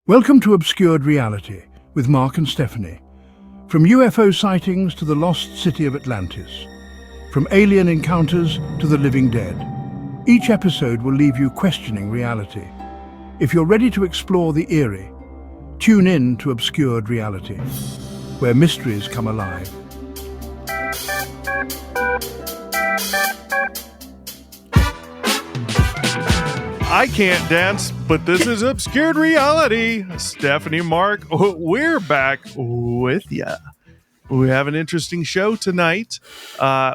Welcome to Obscured Reality with Mark and Stephanie. From UFO sightings to the lost city of Atlantis, from alien encounters to the living dead, each episode will leave you questioning reality. If you're ready to explore the eerie, tune in to Obscured Reality, where mysteries come alive. I can't dance, but this is Obscured Reality. Stephanie, Mark, we're back with ya. We have an interesting show tonight.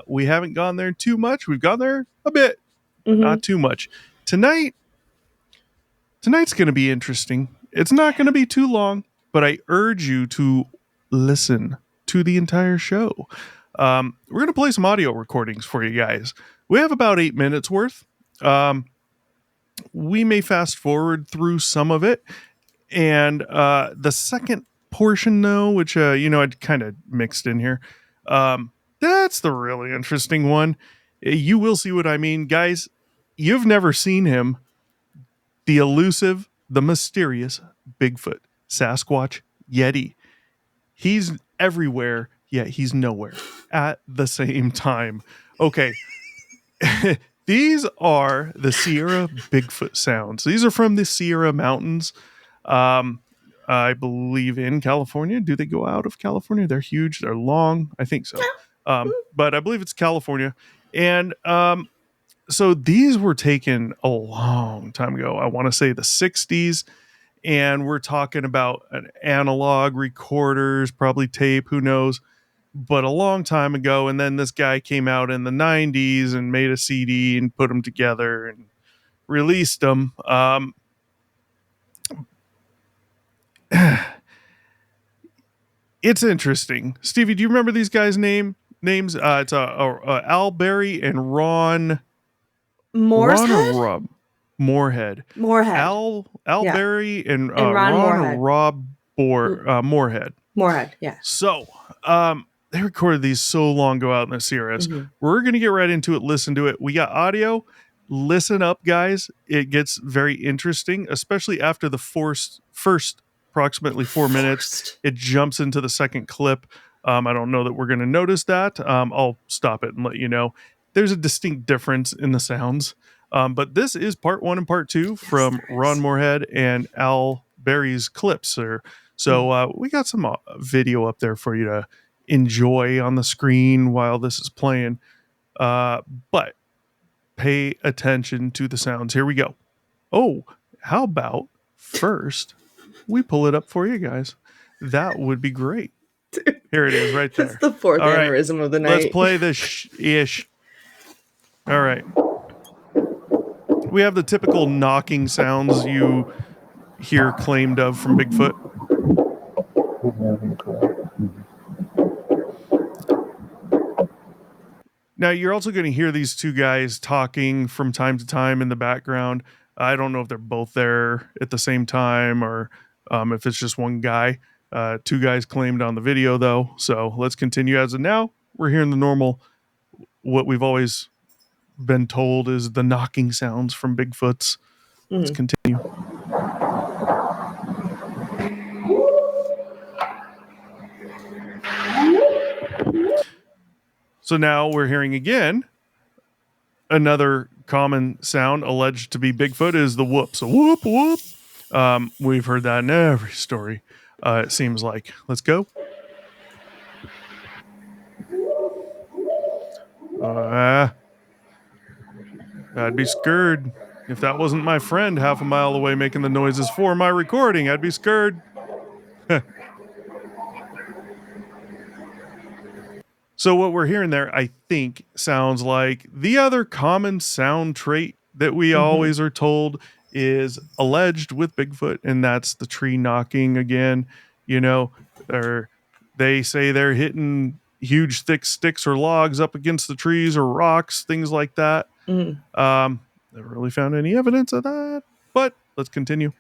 We haven't gone there too much. We've gone there a bit, but not too much. Tonight's going to be interesting. It's not going to be too long, but I urge you to listen to the entire show. We're going to play some audio recordings for you guys. We have about 8 minutes worth. We may fast forward through some of it. And the second portion, though, which, I'd kind of mixed in here, that's the really interesting one. You will see what I mean. Guys, you've never seen him. The elusive, the mysterious Bigfoot, Sasquatch, Yeti. He's everywhere, yet he's nowhere at the same time. Okay. These are the Sierra Bigfoot Sounds. These are from the Sierra Mountains, I believe in California. Do they go out of California? They're huge. They're long. I think so. But I believe it's California. And so these were taken a long time ago. I want to say the 60s. And we're talking about an analog recorders, probably tape, who knows. But a long time ago, and then this guy came out in the 90s and made a CD and put them together and released them. It's interesting. Stevie, do you remember these guys' names? It's Al Berry and Ron Moorhead. Al Berry and Ron and Rob Moorhead. Moorhead, yeah. So, they recorded these so long ago out in the Sierras. We're going to get right into it, listen to it. We got audio. Listen up, guys. It gets very interesting, especially after the first approximately 4 minutes. It jumps into the second clip. I don't know that we're going to notice that. I'll stop it and let you know. There's a distinct difference in the sounds. But this is part 1 and part 2 from Ron Moorhead and Al Berry's clips. So we got some video up there for you to enjoy on the screen while this is playing. But pay attention to the sounds. Here we go. Oh, how about first we pull it up for you guys? That would be great. Here it is right there. It's the fourth aneurysm of the night. Let's play this ish. All right. We have the typical knocking sounds you hear claimed of from Bigfoot. Now, you're also going to hear these two guys talking from time to time in the background. I don't know if they're both there at the same time or if it's just one guy. Two guys claimed on the video, though. So let's continue. As of now, we're hearing the normal, what we've always been told is the knocking sounds from Bigfoots. Let's continue. So now we're hearing again another common sound alleged to be Bigfoot is the whoop. So whoop, whoop. We've heard that in every story, it seems like. Let's go. I'd be scared. If that wasn't my friend half a mile away making the noises for my recording, I'd be scared. So what we're hearing there, I think, sounds like the other common sound trait that we always are told is alleged with Bigfoot, and that's the tree knocking again. You know, they say they're hitting huge, thick sticks or logs up against the trees or rocks, things like that. Never really found any evidence of that, but let's continue.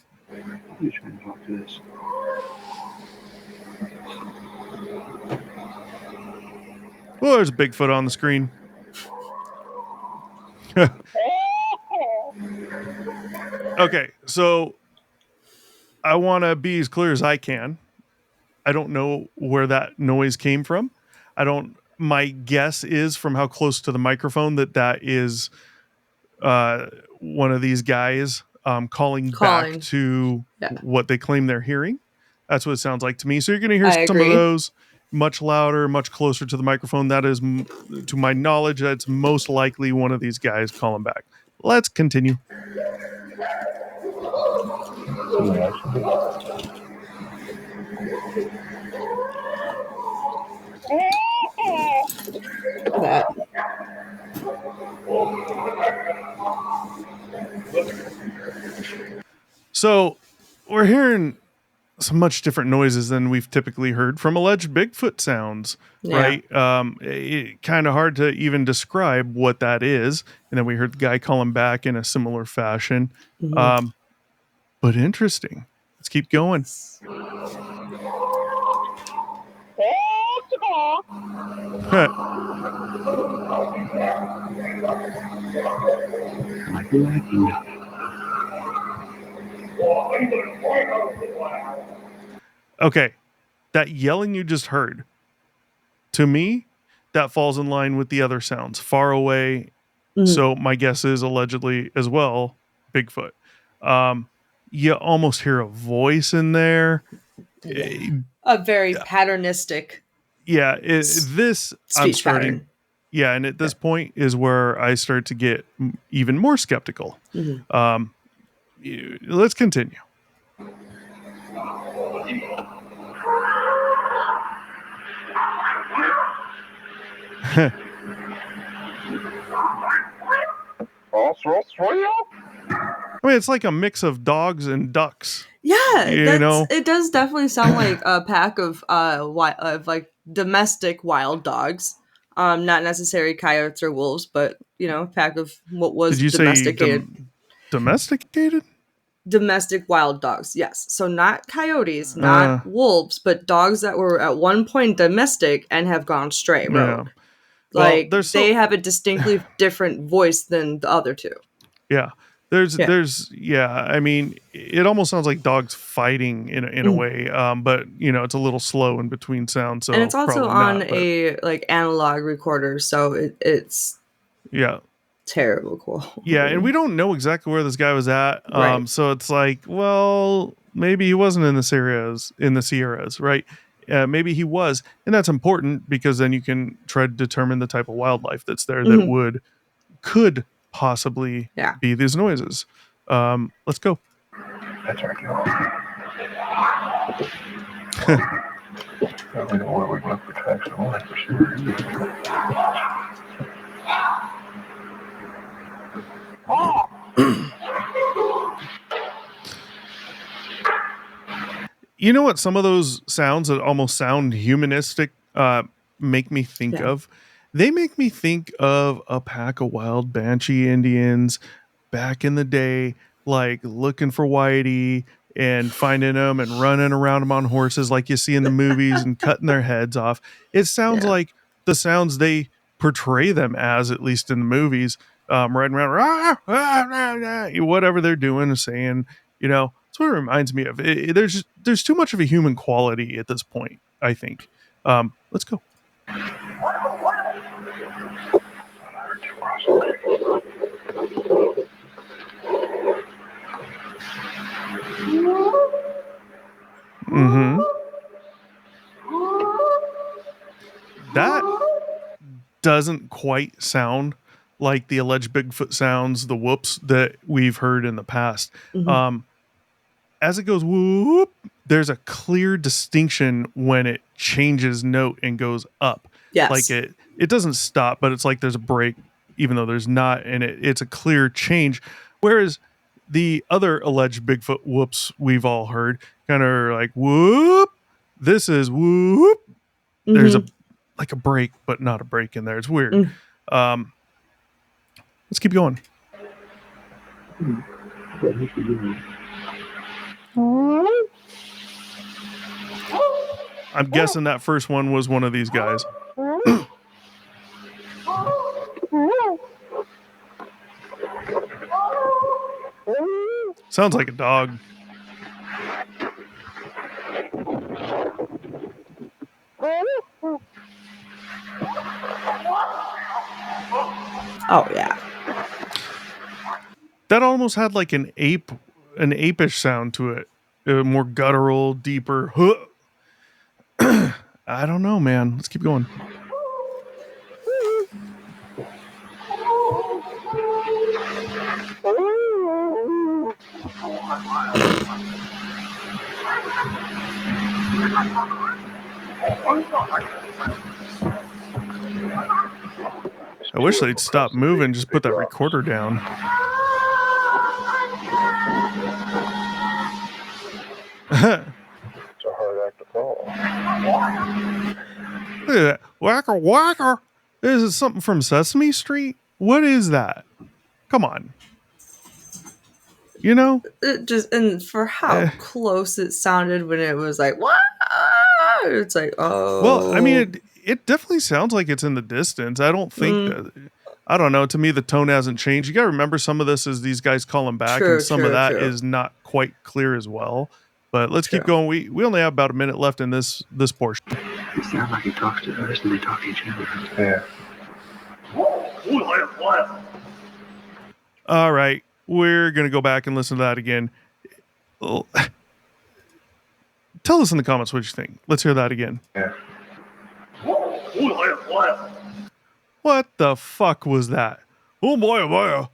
Who's trying to talk to this? Well, there's Bigfoot on the screen. Okay, so I want to be as clear as I can. I don't know where that noise came from. My guess is from how close to the microphone that is one of these guys calling back to what they claim they're hearing. That's what it sounds like to me. So you're going to hear some of those much louder, much closer to the microphone. That is, to my knowledge, that's most likely one of these guys calling back. Let's continue. That. So we're hearing some much different noises than we've typically heard from alleged Bigfoot sounds, right? Kind of hard to even describe what that is. And then we heard the guy calling back in a similar fashion. But interesting. Let's keep going. Okay, that yelling you just heard, to me, that falls in line with the other sounds, far away. So my guess is allegedly as well, Bigfoot. You almost hear a voice in there. A very patternistic. Yeah, this I'm starting. Pattern. Yeah, and at this point is where I start to get even more skeptical. Let's continue. I mean, it's like a mix of dogs and ducks. Yeah, know? It does definitely sound like a pack of like domestic wild dogs. Not necessarily coyotes or wolves, but a pack of what was Did you domesticated. say domesticated? Domestic wild dogs, yes. So not coyotes, not wolves, but dogs that were at one point domestic and have gone stray rogue. Yeah. Well, they have a distinctly different voice than the other two. Yeah. I mean, it almost sounds like dogs fighting in a way, but it's a little slow in between sounds. So and it's also on a analog recorder, so it's terrible cool. Yeah, and we don't know exactly where this guy was at, so it's like, well, maybe he wasn't in the Sierras, right? Maybe he was, and that's important because then you can try to determine the type of wildlife that's there that could possibly be these noises. Let's go. That's our job. I don't know where we look for tracks and all that for sure. You know what some of those sounds that almost sound humanistic make me think of? They make me think of a pack of wild Banshee Indians back in the day, like looking for Whitey and finding them and running around them on horses like you see in the movies and cutting their heads off. It sounds like the sounds they portray them as, at least in the movies, riding around, whatever they're doing or saying, that's what it reminds me of. There's too much of a human quality at this point, I think. Let's go. That doesn't quite sound like the alleged Bigfoot sounds, the whoops that we've heard in the past. As it goes whoop, there's a clear distinction when it changes note and goes up. Yes. Like it doesn't stop, but it's like there's a break, even though there's not, and it's a clear change. Whereas the other alleged Bigfoot whoops we've all heard kind of like whoop. This is whoop. There's a break, but not a break in there. It's weird. Let's keep going. I'm guessing that first one was one of these guys. Sounds like a dog. Oh yeah. That almost had like an apish sound to it. More guttural, deeper. I don't know, man. Let's keep going. I wish they'd stop moving, just put that recorder down. It's a hard act to follow. Look at that. Whacker, whacker. Is it something from Sesame Street? What is that? Come on. You know? It just, and for how close it sounded when it was like, what? It's like, oh. Well, I mean, it definitely sounds like it's in the distance. I don't think that. I don't know. To me, the tone hasn't changed. You got to remember some of this is these guys calling back, True, and some true, of that true. is not quite clear as well. But let's keep going. We only have about a minute left in this portion. It sounds like he talks to us and they talk to each other. Yeah. All right, we're gonna go back and listen to that again. Oh, tell us in the comments what you think. Let's hear that again. Yeah. What the fuck was that? Oh boy, oh boy.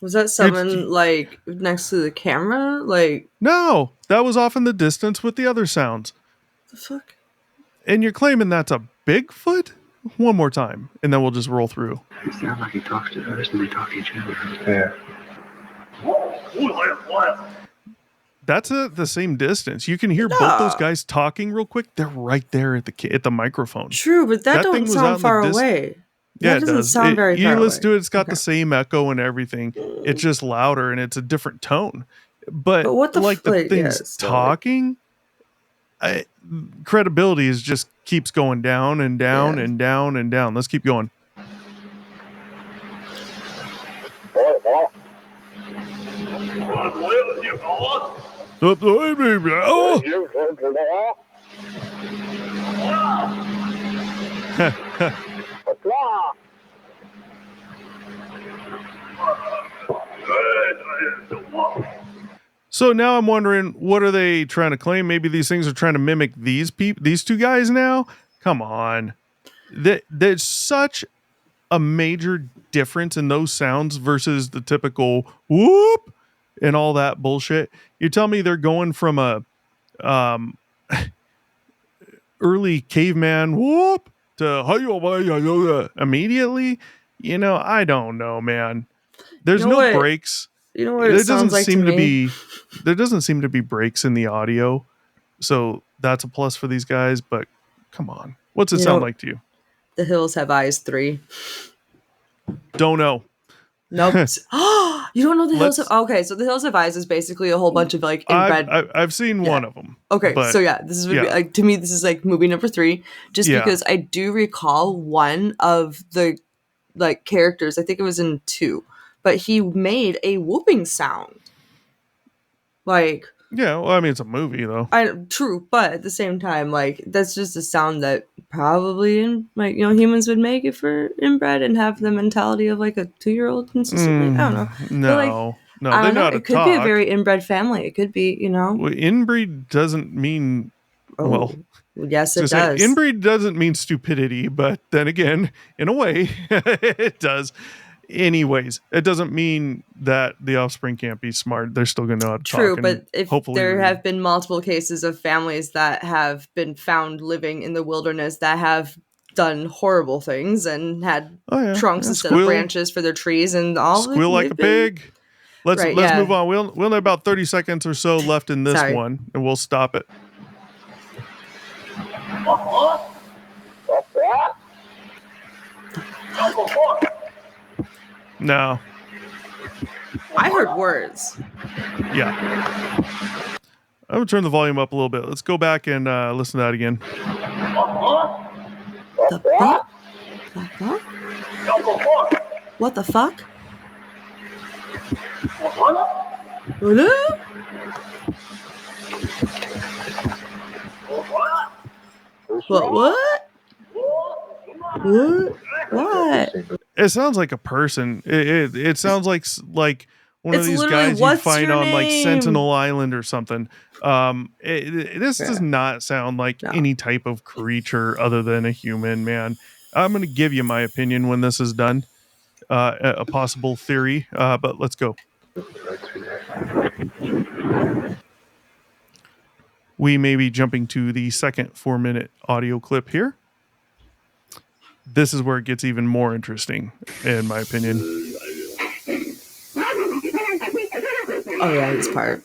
Was that someone like next to the camera? Like, No, that was off in the distance with the other sounds. the fuck? And you're claiming that's a Bigfoot? One more time, and then we'll just roll through. It sounds like he talks to us and they talk to each other. Yeah. That's at the same distance. You can hear both those guys talking real quick. They're right there at the microphone. True, but that That thing don't was out in sound the far away. Yeah, That it doesn't does. sound very you far listen away. to it, it's got Okay. the same echo and everything. It's just louder and it's a different tone. But what the like the like, things yeah, so, talking, credibility is just keeps going down and down Yeah. and down and down. Let's keep going. So now I'm wondering, what are they trying to claim? Maybe these things are trying to mimic these two guys now? Come on. There's such a major difference in those sounds versus the typical whoop and all that bullshit. You tell me they're going from a early caveman whoop to immediately? You know, I don't know, man. There's You know no what? breaks. You know what it sounds like to me? There doesn't seem to be breaks in the audio, so that's a plus for these guys. But come on, what's it sound like to you? The Hills Have Eyes 3. Don't know. Nope. You don't know the Hills Have... Okay, so the Hills Have Eyes is basically a whole bunch of like inbred... I've seen one of them. Okay, but, so yeah, this is like, to me, this is like movie number 3, just because I do recall one of the like characters. I think it was in 2, but he made a whooping sound. Like, yeah, well, I mean, it's a movie though. True, but at the same time, like, that's just a sound that probably like, you know, humans would make if we're inbred and have the mentality of like a 2-year-old consistently. I don't know. No, like, no, I they don't know know. how to It could talk. be a very inbred family. It could be, you know. Well, inbreed doesn't mean Yes, it does. Inbreed doesn't mean stupidity, but then again, in a way, it does. Anyways, it doesn't mean that the offspring can't be smart. They're still going to know how to talk. True, but if hopefully there have been multiple cases of families that have been found living in the wilderness that have done horrible things and had trunks instead of branches for their trees and all. Squeal like a pig. Let's move on. We'll have about 30 seconds or so left in this one, and we'll stop it. No. I heard words. Yeah. I'm going to turn the volume up a little bit. Let's go back and listen to that again. The fuck? The fuck? What the fuck? Hello? What? What? It sounds like a person. It sounds like one of It's these literally, guys you'd what's find your on like name? Sentinel Island or something. This does Yeah. not sound like No. any type of creature other than a human, man. I'm going to give you my opinion when this is done. A possible theory, but let's go. Right through there. We may be jumping to the second 4-minute audio clip here. This is where it gets even more interesting, in my opinion. Oh yeah, this part.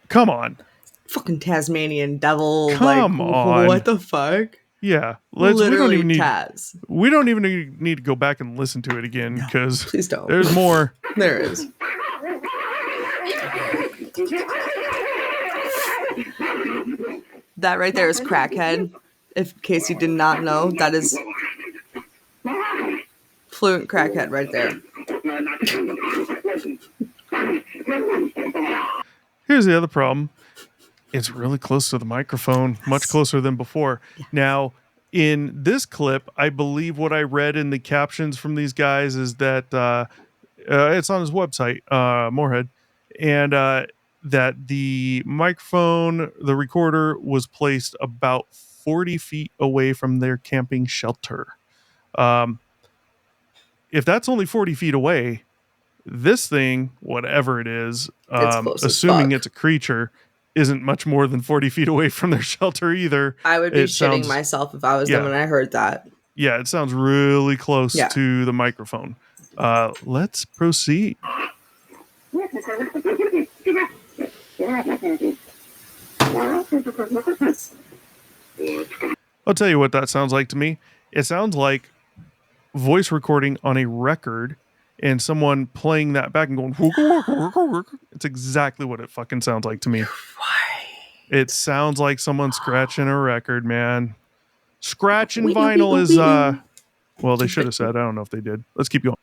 Come on. Fucking Tasmanian devil. Come like, on. what the fuck? Yeah, Literally Taz. we don't even need to go back and listen to it again because Please don't. there's more. There is. That right there is Crackhead. If in case you did not know, that is fluent Crackhead right there. Here's the other problem. It's really close to the microphone, much closer than before. Now, in this clip, I believe what I read in the captions from these guys is that it's on his website, Moorhead, and that the microphone, the recorder, was placed about 40 feet away from their camping shelter. If that's only 40 feet away, this thing, whatever it is, It's close as assuming fuck. it's a creature, isn't much more than 40 feet away from their shelter either. I would be It shitting sounds- myself if I was yeah. them and I heard that. Yeah, it sounds really close Yeah. to the microphone. Let's proceed. I'll tell you what that sounds like to me. It sounds like voice recording on a record and someone playing that back and going, it's exactly what it fucking sounds like to me. It sounds like someone scratching a record, man. Scratching vinyl is, well, they should have said. I don't know if they did. Let's keep going.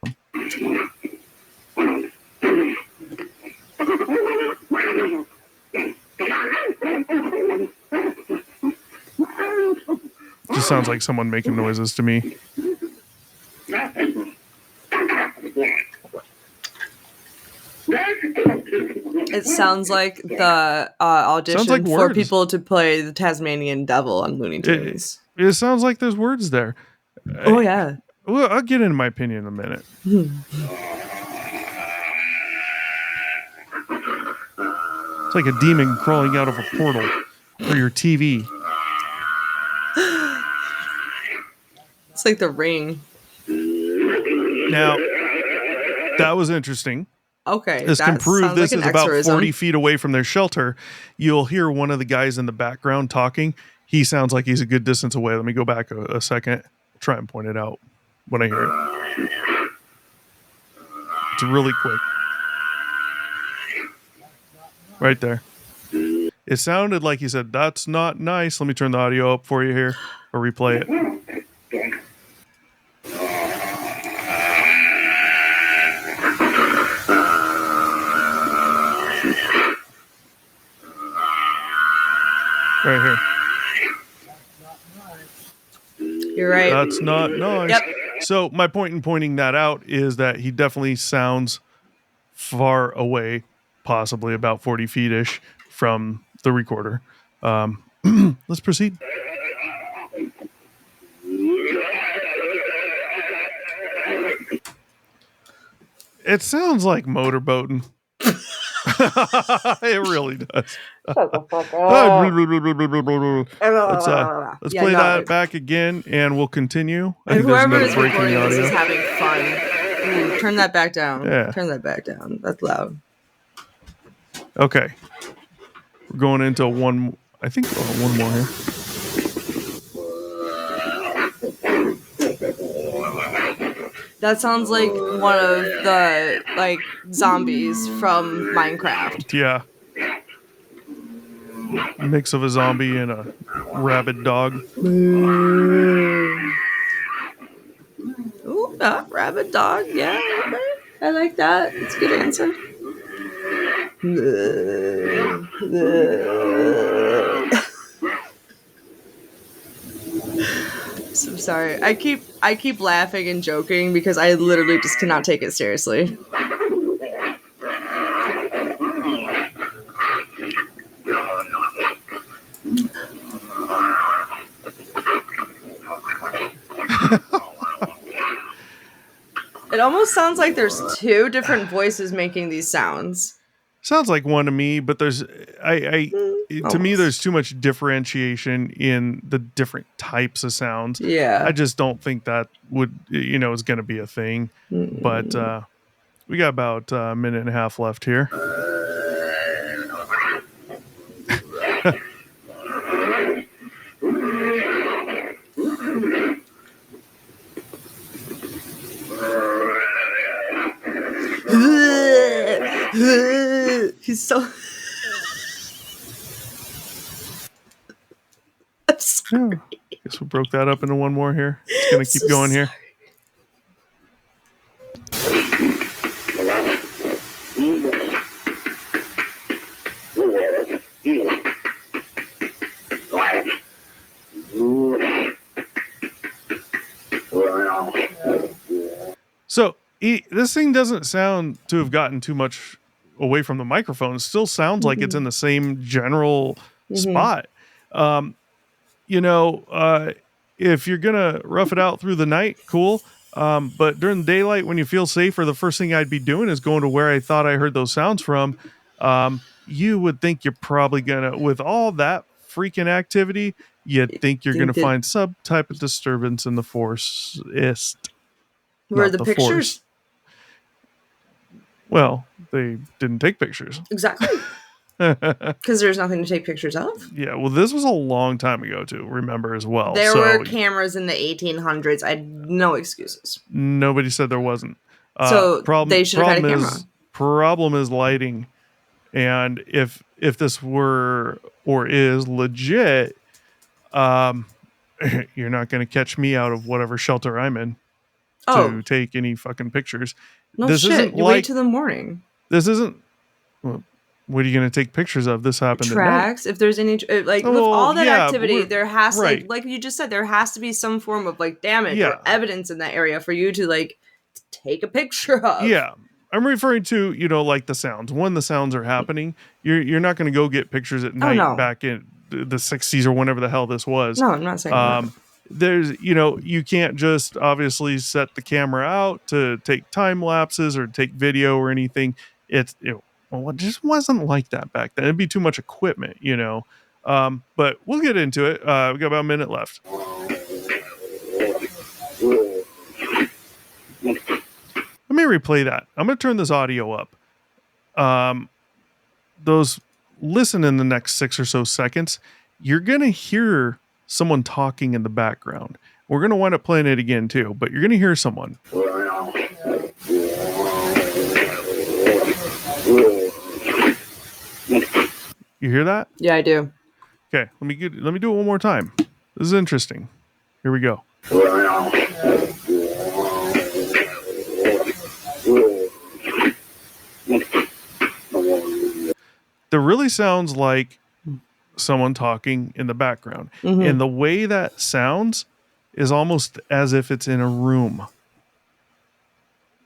Just sounds like someone making noises to me. It sounds like the audition Sounds like for words. people to play the Tasmanian devil on Looney Tunes. It sounds like there's words there. Oh yeah. Well, I'll get into my opinion in a minute. It's like a demon crawling out of a portal for your TV. It's like the Ring. Now, that was interesting. Okay. This can that prove sounds this like is an about exorcism. 40 feet away from their shelter. You'll hear one of the guys in the background talking. He sounds like he's a good distance away. Let me go back a second. Try and point it out when I hear it. It's really quick. Right there. It sounded like he said, "That's not nice." Let me turn the audio up for you here or replay it. Right here. You're right. That's not nice. Yep. So my point in pointing that out is that he definitely sounds far away, possibly about 40 feet-ish from the recorder. Let's proceed. It sounds like motorboating. It really does. Let's Yeah, play no, that back again, and we'll continue. I And think there's whoever another is break in recording the this is audio. having fun. Ooh, turn that back down. Yeah. Turn that back down. That's loud. Okay, we're going into one. I think one more here. That sounds like one of the zombies from Minecraft. Yeah, mix of a zombie and a rabid dog. Ooh, rabbit dog. Yeah, okay. I like that. It's a good answer. sorry. I keep laughing and joking because I literally just cannot take it seriously. It almost sounds like there's two different voices making these sounds. Sounds like one to me, but there's to me there's too much differentiation in the different types of sounds. Yeah. I just don't think that would is going to be a thing. But we got about a minute and a half left here. He's so. I'm sorry. Guess we broke that up into one more here. It's gonna keep going here. So this thing doesn't sound to have gotten too much away from the microphone. It still sounds like it's in the same general spot. If you're gonna rough it out through the night, cool. But during the daylight, when you feel safer, the first thing I'd be doing is going to where I thought I heard those sounds from. You would think you're probably gonna, with all that freaking activity, you'd think you're gonna find some type of disturbance in the forest. Were the pictures? Forest. Well, they didn't take pictures. Exactly. Because there's nothing to take pictures of. Yeah, well, this was a long time ago, too, remember, as well. There were cameras in the 1800s. I had no excuses. Nobody said there wasn't. So they should have had a camera. Problem is lighting. And if this were or is legit, you're not going to catch me out of whatever shelter I'm in to take any fucking pictures. No this shit. Isn't you wait till the morning. This isn't... Well, what are you going to take pictures of? This happened tracks. If there's any with all that activity, there has to like you just said, there has to be some form of damage or evidence in that area for you to take a picture of. Yeah, I'm referring to the sounds. When the sounds are happening, you're not going to go get pictures at night back in the 60s or whenever the hell this was. No, I'm not saying that. There's you can't just obviously set the camera out to take time lapses or take video or anything. It's well, it just wasn't like that back then. It'd be too much equipment, But we'll get into it. We got about a minute left. Let me replay that. I'm going to turn this audio up. Those listen in the next 6 or so seconds. You're going to hear someone talking in the background. We're going to wind up playing it again too, but you're going to hear someone. You hear that? Yeah, I do. Okay, let me do it one more time. This is interesting. Here we go. That really sounds like someone talking in the background. Mm-hmm. And the way that sounds is almost as if it's in a room.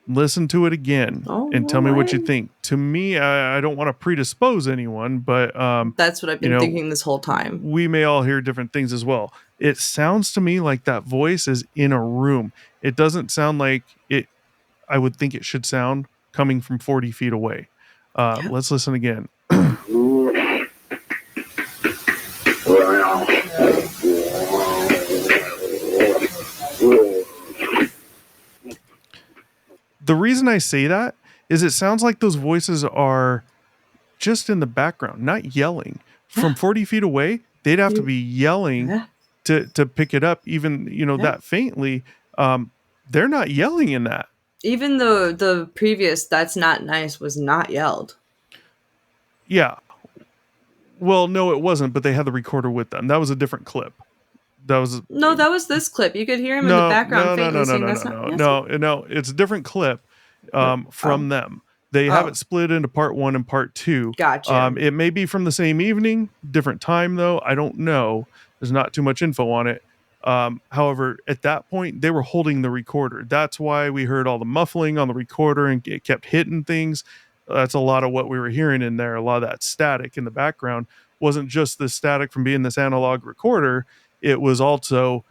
Listen to it again and tell me what you think. To me, I don't want to predispose anyone, but that's what I've been thinking this whole time. We may all hear different things as well. It sounds to me like that voice is in a room. It doesn't sound like it. I would think it should sound coming from 40 feet away. Let's listen again. The reason I say that is it sounds like those voices are just in the background, not yelling. From 40 feet away, they'd have to be yelling to pick it up, even, that faintly. They're not yelling in that. Even though the previous "That's Not Nice" was not yelled. Yeah. Well, no, it wasn't, but they had the recorder with them. That was a different clip. That was this clip. You could hear him in the background faintly saying that's not. No, it's a different clip from them. They have it split into part 1 and part 2. Gotcha. It may be from the same evening, different time though. I don't know. There's not too much info on it. However, at that point, they were holding the recorder. That's why we heard all the muffling on the recorder and it kept hitting things. That's a lot of what we were hearing in there. A lot of that static in the background wasn't just the static from being this analog recorder. It was also,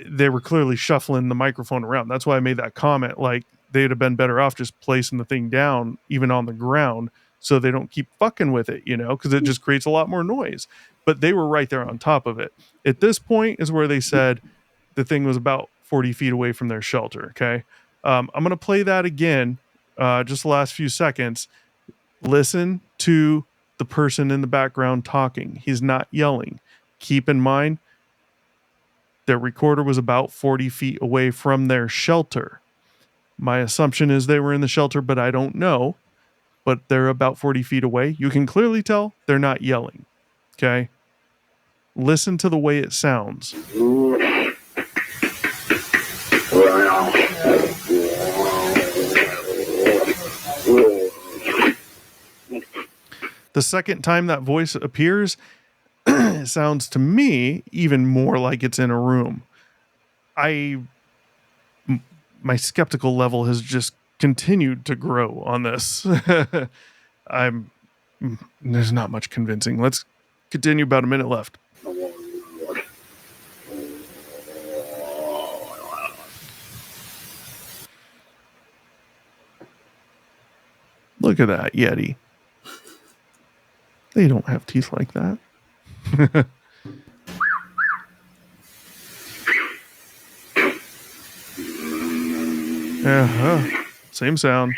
they were clearly shuffling the microphone around. That's why I made that comment. Like, they'd have been better off just placing the thing down, even on the ground, so they don't keep fucking with it, because it just creates a lot more noise. But they were right there on top of it. At this point is where they said the thing was about 40 feet away from their shelter. Okay. I'm going to play that again, just the last few seconds. Listen to the person in the background talking. He's not yelling. Keep in mind, their recorder was about 40 feet away from their shelter. My assumption is they were in the shelter, but I don't know. But they're about 40 feet away. You can clearly tell they're not yelling. Okay. Listen to the way it sounds. The second time that voice appears, it sounds to me even more like it's in a room. My skeptical level has just continued to grow on this. There's not much convincing. Let's continue. About a minute left. Look at that Yeti. They don't have teeth like that. Same sound.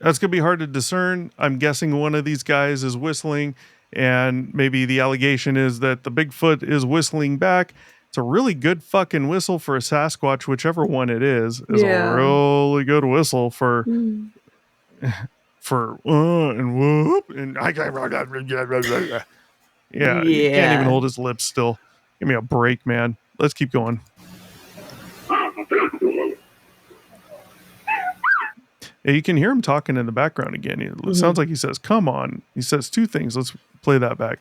That's going to be hard to discern. I'm guessing one of these guys is whistling, and maybe the allegation is that the Bigfoot is whistling back. It's a really good fucking whistle for a Sasquatch, whichever one it is a really good whistle for and whoop and yeah, he can't even hold his lips still. Give me a break, man. Let's keep going. Yeah, you can hear him talking in the background again. It sounds like he says, "Come on." He says two things. Let's play that back.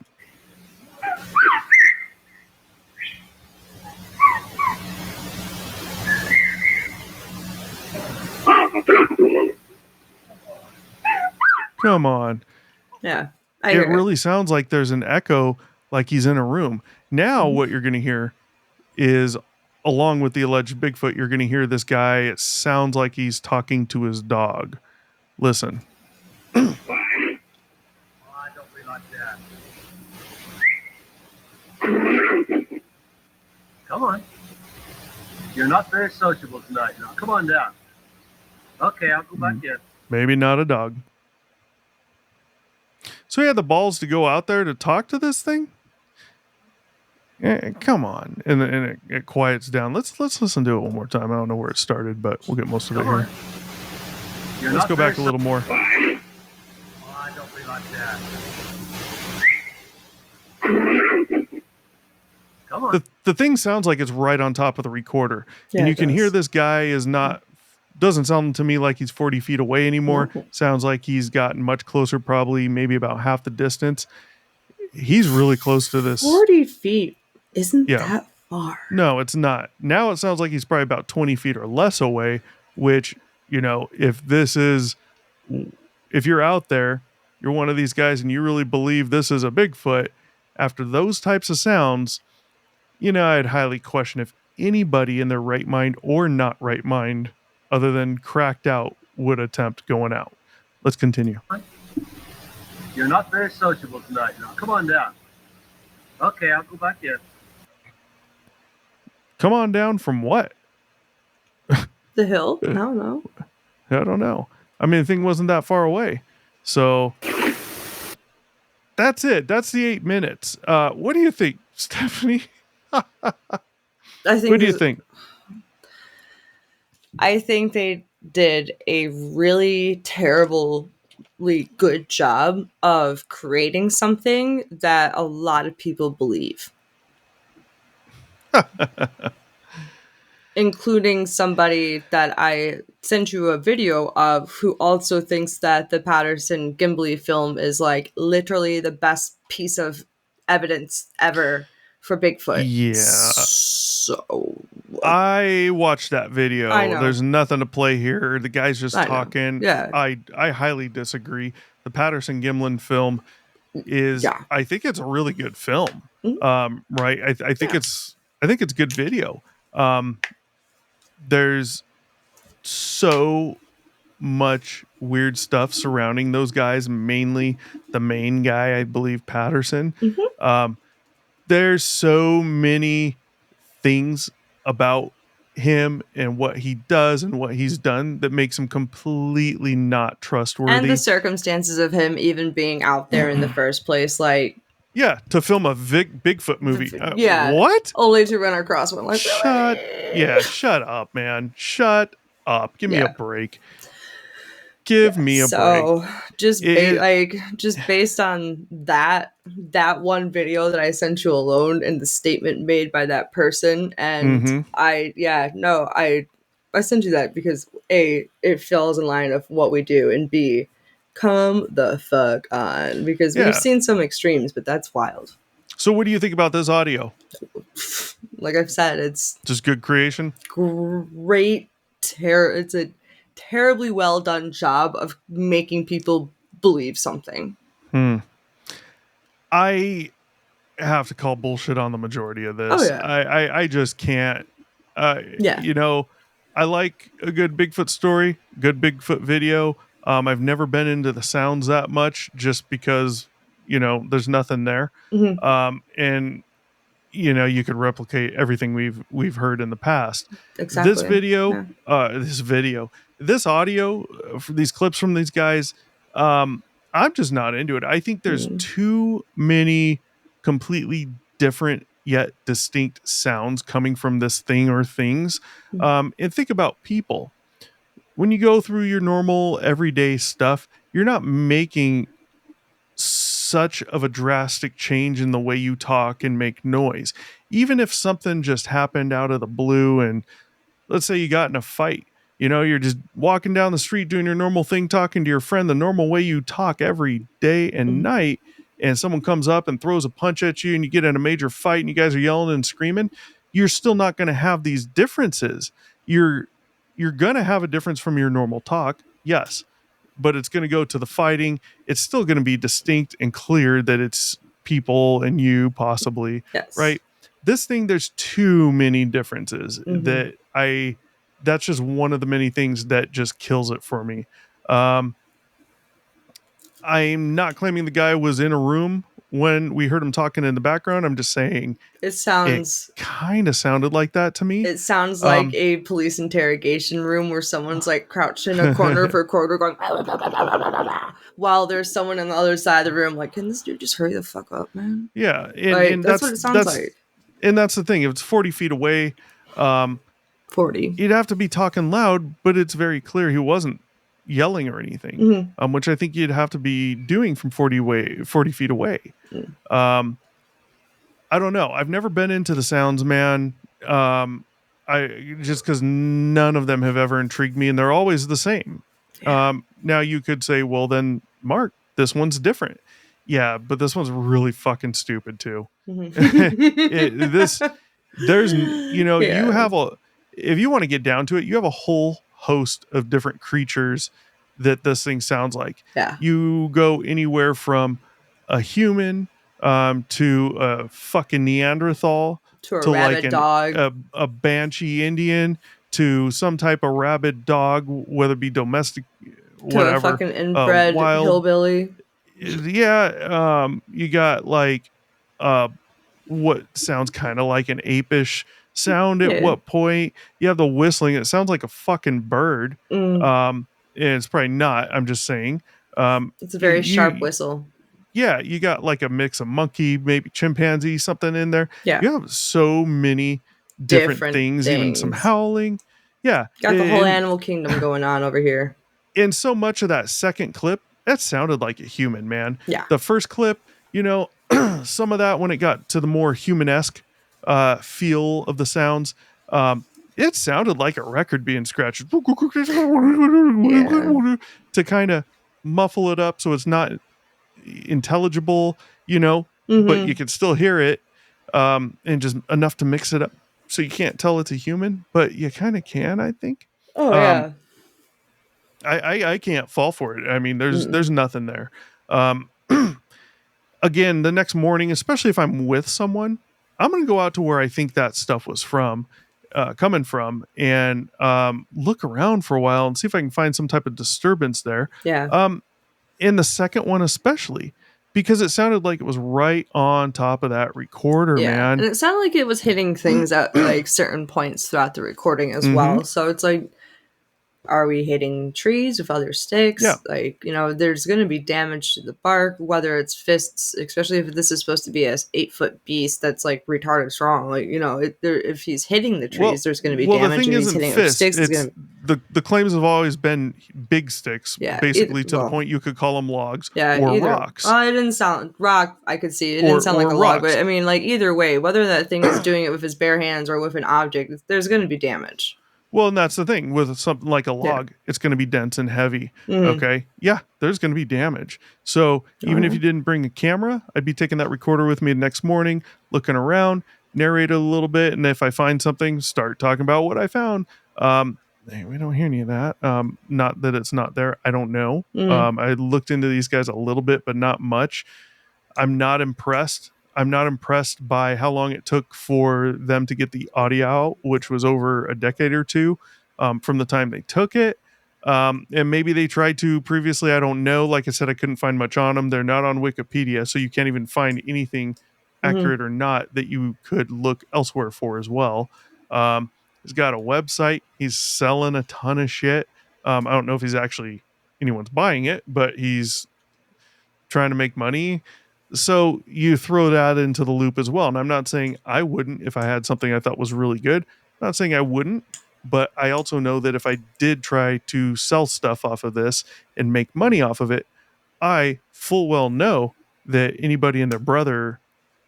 Come on. Yeah. It really sounds like there's an echo, like he's in a room. Now what you're going to hear is, along with the alleged Bigfoot, you're going to hear this guy. It sounds like he's talking to his dog. Listen. Don't be like that. Come on. You're not very sociable tonight. Now, come on down. Okay, I'll go back in. Maybe not a dog. So he had the balls to go out there to talk to this thing? Come on. And it quiets down. Let's listen to it one more time. I don't know where it started, but we'll get most of it here. Let's go back a little more. Oh, don't be like that. Come on. The thing sounds like it's right on top of the recorder. And you can hear this guy doesn't sound to me like he's 40 feet away anymore. Sounds like he's gotten much closer, probably maybe about half the distance. He's really close to this. 40 feet isn't that far. No, it's not. Now it sounds like he's probably about 20 feet or less away, which, if you're out there, you're one of these guys and you really believe this is a Bigfoot, after those types of sounds, I'd highly question if anybody in their right mind or not right mind, other than cracked out, would attempt going out. Let's continue. You're not very sociable tonight. Now, come on down. Okay, I'll go back in. Come on down from what? The hill? I don't know. I don't know. I mean, the thing wasn't that far away. So that's it. That's the 8 minutes. What do you think, Stephanie? What do you think? I think they did a really terribly good job of creating something that a lot of people believe. including somebody that I sent you a video of who also thinks that the Patterson Gimli film is like literally the best piece of evidence ever for Bigfoot. Yeah. So I watched that video. I know. There's nothing to play here. The guy's just I know. talking. Yeah. I highly disagree. The Patterson Gimlin film is, Yeah. I think it's a really good film. Mhm. Right. I think I think it's good video. There's so much weird stuff surrounding those guys, mainly the main guy, I believe, Patterson. Mhm. There's so many things about him and what he does and what he's done that makes him completely not trustworthy. And the circumstances of him even being out there in the first place, like yeah, to film a Bigfoot movie. yeah, What? only to run across one. Like Shut up, man. Shut up. Give me a Yeah. break. Give me a break. So just based on that one video that I sent you alone and the statement made by that person, and I sent you that because A, it falls in line of what we do, and B, come the fuck on, because Yeah. we've seen some extremes, but that's wild. So what do you think about this audio? Like I've said, it's Just good creation? great. It's a terribly well done job of making people believe something. I have to call bullshit on the majority of this. Oh, yeah. I just can't. Yeah. You know, I like a good Bigfoot story, good Bigfoot video. I've never been into the sounds that much just because, you know, there's nothing there. And you know, you could replicate everything we've heard in the past. Exactly. This audio for these clips from these guys, I'm just not into it. I think there's too many completely different yet distinct sounds coming from this thing or things. And think about people. When you go through your normal everyday stuff, you're not making such of a drastic change in the way you talk and make noise. Even if something just happened out of the blue and let's say you got in a fight, you know, you're just walking down the street doing your normal thing, talking to your friend the normal way you talk every day and night, and someone comes up and throws a punch at you and you get in a major fight and you guys are yelling and screaming, you're still not going to have these differences. You're going to have a difference from your normal talk. Yes. But it's going to go to the fighting. It's still going to be distinct and clear that it's people and you possibly, Yes. right? This thing, there's too many differences that's just one of the many things that just kills it for me. I'm not claiming the guy was in a room when we heard him talking in the background. I'm just saying it kind of sounded like that to me. It sounds like a police interrogation room where someone's like crouched in a corner for a quarter going while there's someone on the other side of the room like, can this dude just hurry the fuck up, man? Yeah. And that's what it sounds like. And that's the thing. If it's 40 feet away, 40. You'd have to be talking loud, but it's very clear he wasn't yelling or anything, which I think you'd have to be doing from 40 feet away. I don't know. I've never been into the sounds, man. I just because none of them have ever intrigued me, and they're always the same. Now you could say, well, then Mark, this one's different. Yeah, but this one's really fucking stupid too. You have if you want to get down to it, you have a whole host of different creatures that this thing sounds like. Yeah. You go anywhere from a human to a fucking Neanderthal to a rabid dog, a Banshee Indian, to some type of rabid dog, whether it be domestic, whatever, to a fucking inbred wild hillbilly. Yeah, you got like what sounds kind of like an apish sound at what point. You have the whistling, it sounds like a fucking bird. And it's probably not, I'm just saying. It's a very sharp whistle. Yeah, you got like a mix of monkey, maybe chimpanzee, something in there. Yeah. You have so many different things, even some howling. Yeah. Got the whole animal kingdom going on over here. And so much of that second clip, that sounded like a human, man. Yeah. The first clip, you know, some of that when it got to the more human-esque feel of the sounds, it sounded like a record being scratched to kind of muffle it up so it's not intelligible, but you can still hear it, and just enough to mix it up so you can't tell it's a human, but you kind of can, I think. Oh um yeah. I can't fall for it. I mean, there's Mm-mm. nothing there. um Again, the next morning, especially if I'm with someone, I'm going to go out to where I think that stuff was coming from, and look around for a while and see if I can find some type of disturbance there. Yeah. Um, in the second one, especially because it sounded like it was right on top of that recorder, Yeah. And man. it sounded like it was hitting things at like certain points throughout the recording as Mm-hmm. well. So it's like, are we hitting trees with other sticks? Yeah. Like, there's going to be damage to the bark, whether it's fists, especially if this is supposed to be a 8-foot beast that's like retarded strong. Like, if he's hitting the trees, there's going to be The damage. thing If he's isn't hitting it with fist. sticks, it's It's going to. the claims have always been big sticks, Yeah, basically to the point you could call them logs, or either. rocks. It didn't sound rock. I could see it didn't sound like a log, but I mean, like either way, whether that thing is doing it with his bare hands or with an object, there's going to be damage. Well, and that's the thing with something like a log, it's going to be dense and heavy. Mhm. Okay. Yeah, there's going to be damage. So even if you didn't bring a camera, I'd be taking that recorder with me the next morning, looking around, narrate it a little bit. And if I find something, start talking about what I found. Hey, we don't hear any of that. Not that it's not there. I don't know. Mhm. I looked into these guys a little bit, but not much. I'm not impressed. I'm not impressed by how long it took for them to get the audio out, which was over a decade or two from the time they took it. And maybe they tried to previously. I don't know. Like I said, I couldn't find much on them. They're not on Wikipedia, so you can't even find anything Mhm. accurate or not that you could look elsewhere for as well. He's got a website. He's selling a ton of shit. I don't know if he's actually anyone's buying it, but he's trying to make money. So you throw that into the loop as well. And I'm not saying I wouldn't if I had something I thought was really good. I'm not saying I wouldn't, but I also know that if I did try to sell stuff off of this and make money off of it, I full well know that anybody and their brother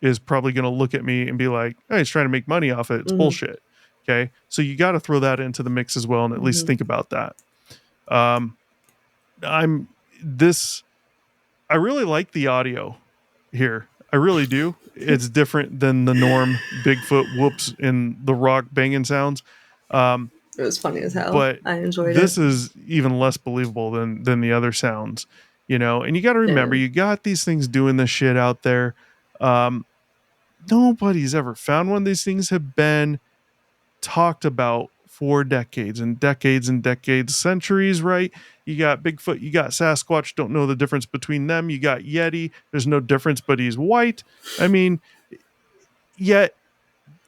is probably going to look at me and be like, "Hey, he's trying to make money off it. It's Mhm. bullshit." Okay. So you got to throw that into the mix as well and at least Mhm. think about that. Um, I'm this I really like the audio here. I really do. It's different than the norm Bigfoot whoops and the rock banging sounds. Um, It was funny as hell. but I enjoyed this it. is even less believable than the other sounds, and you got to remember, Yeah. you got these things doing this shit out there. Um, Nobody's ever found one. These things have been talked about for decades and decades and decades, centuries, right? You got Bigfoot, you got Sasquatch, don't know the difference between them. You got Yeti, there's no difference, but he's white. I mean, yet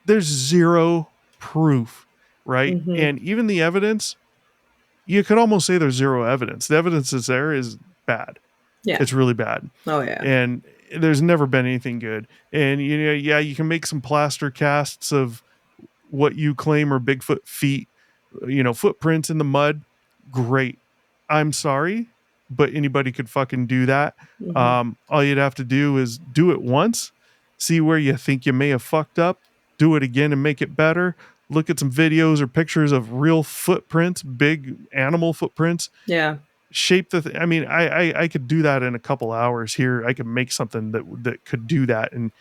there's zero proof, right? Mhm. And even the evidence, you could almost say there's zero evidence. The evidence that's there is bad. Yeah. It's really bad. Oh yeah. And there's never been anything good. And yeah, you can make some plaster casts of what you claim are Bigfoot feet, footprints in the mud. Great. I'm sorry, but anybody could fucking do that. Mhm. All you'd have to do is do it once, see where you think you may have fucked up, do it again and make it better. Look at some videos or pictures of real footprints, big animal footprints. Yeah. Shape the. I mean, I could do that in a couple hours here. I could make something that could do that and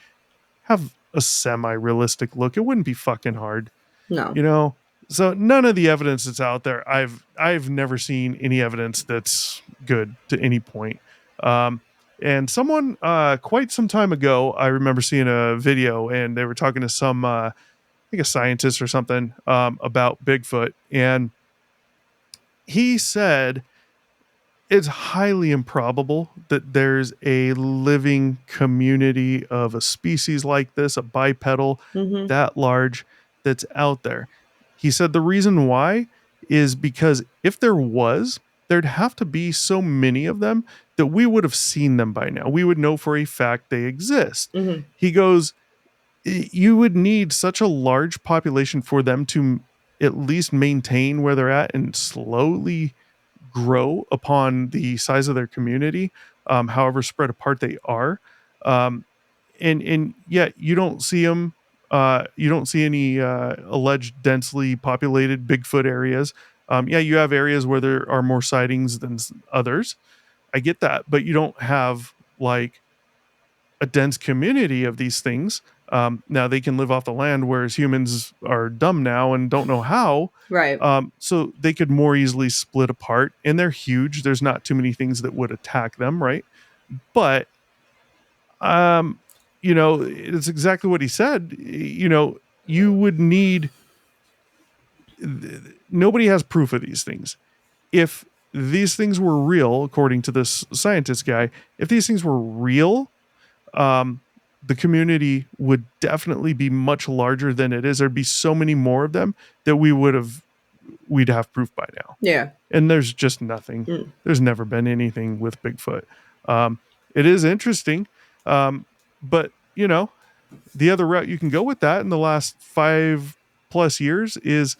have a semi-realistic look. It wouldn't be fucking hard, No. you know. So none of the evidence that's out there, I've never seen any evidence that's good to any point. And someone quite some time ago, I remember seeing a video, and they were talking to some I think a scientist or something about Bigfoot, and he said it's highly improbable that there's a living community of a species like this, a bipedal Mhm. that large, that's out there. He said the reason why is because if there was, there'd have to be so many of them that we would have seen them by now. We would know for a fact they exist. Mhm. He goes, You would need such a large population for them to at least maintain where they're at and slowly grow upon the size of their community, however spread apart they are. Um, and yet you don't see them You don't see any alleged densely populated Bigfoot areas. Yeah, you have areas where there are more sightings than others. I get that, but you don't have like a dense community of these things. Now they can live off the land, whereas humans are dumb now and don't know how. Right. So they could more easily split apart, and they're huge. There's not too many things that would attack them, right? But it's exactly what he said. You would need. Nobody has proof of these things. If these things were real, according to this scientist guy, if these things were real, the community would definitely be much larger than it is. There'd be so many more of them that we'd have proof by now. Yeah. And there's just nothing. There's never been anything with Bigfoot. It is interesting, but the other route you can go with that in the last 5+ years is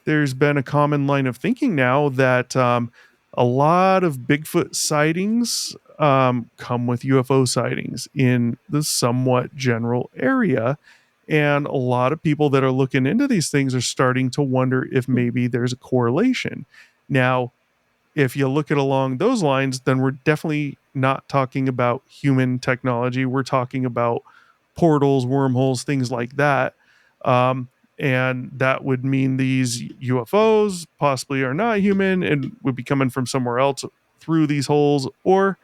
there's been a common line of thinking now that a lot of Bigfoot sightings come with UFO sightings in the somewhat general area. And a lot of people that are looking into these things are starting to wonder if maybe there's a correlation. Now, if you look at along those lines, then we're definitely not talking about human technology. We're talking about portals, wormholes, things like that. And that would mean these UFOs possibly are not human and would be coming from somewhere else through these holes or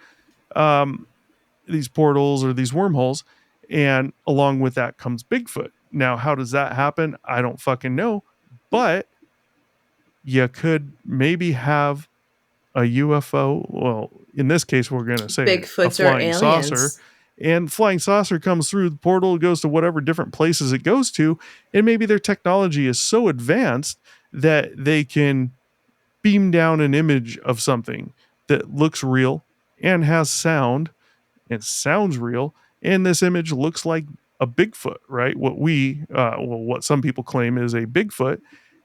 these portals or these wormholes. And along with that comes Bigfoot. Now, how does that happen? I don't fucking know. But you could maybe have a UFO. Well, in this case, we're going to say Bigfoots a or flying aliens. saucer. And flying saucer comes through the portal, goes to whatever different places it goes to, and maybe their technology is so advanced that they can beam down an image of something that looks real and has sound and sounds real, and this image looks like a Bigfoot, right? What some people claim is a Bigfoot,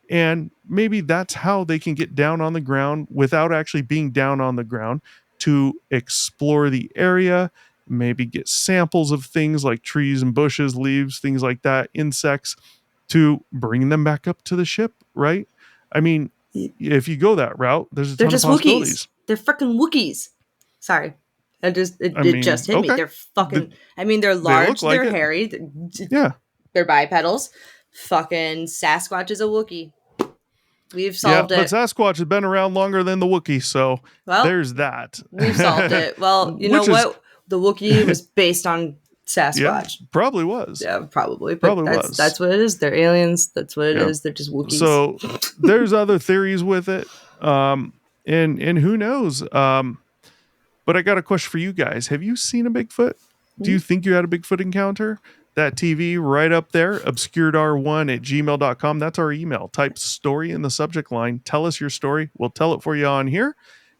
and maybe that's how they can get down on the ground without actually being down on the ground to explore the area, maybe get samples of things like trees and bushes, leaves, things like that, insects, to bring them back up to the ship, right? I mean, if you go that route, there's a They're ton of just possibilities. Wookiees. They're freaking Wookiees. Sorry. It just hit okay. me. They're fucking they're large, like they're it. hairy. Yeah. They're bipedals. Fucking Sasquatch is a Wookiee. We've solved But it. Sasquatch has been around longer than the Wookiee, so there's that. We've solved it. Well, you know what? The Wookiee was based on Sasquatch. Yeah, probably was. Yeah, probably. But that's what it is. They're aliens. That's what it is. They're just Wookiees. So there's other theories with it. And who knows? But I got a question for you guys. Have you seen a Bigfoot? Do you think you had a Bigfoot encounter? That TV right up there, obscuredr1@gmail.com. That's our email. Type story in the subject line. Tell us your story. We'll tell it for you on here.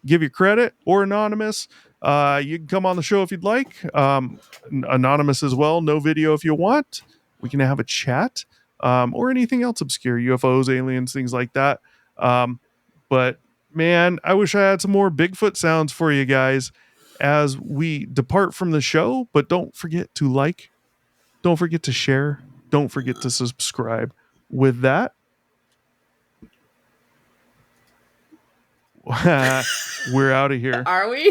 Give you credit or anonymous. You can come on the show if you'd like. Anonymous as well. No video if you want. We can have a chat or anything else obscure. UFOs, aliens, things like that. But man, I wish I had some more Bigfoot sounds for you guys as we depart from the show. But don't forget to like. Don't forget to share. Don't forget to subscribe. With that, we're out of here. Are we?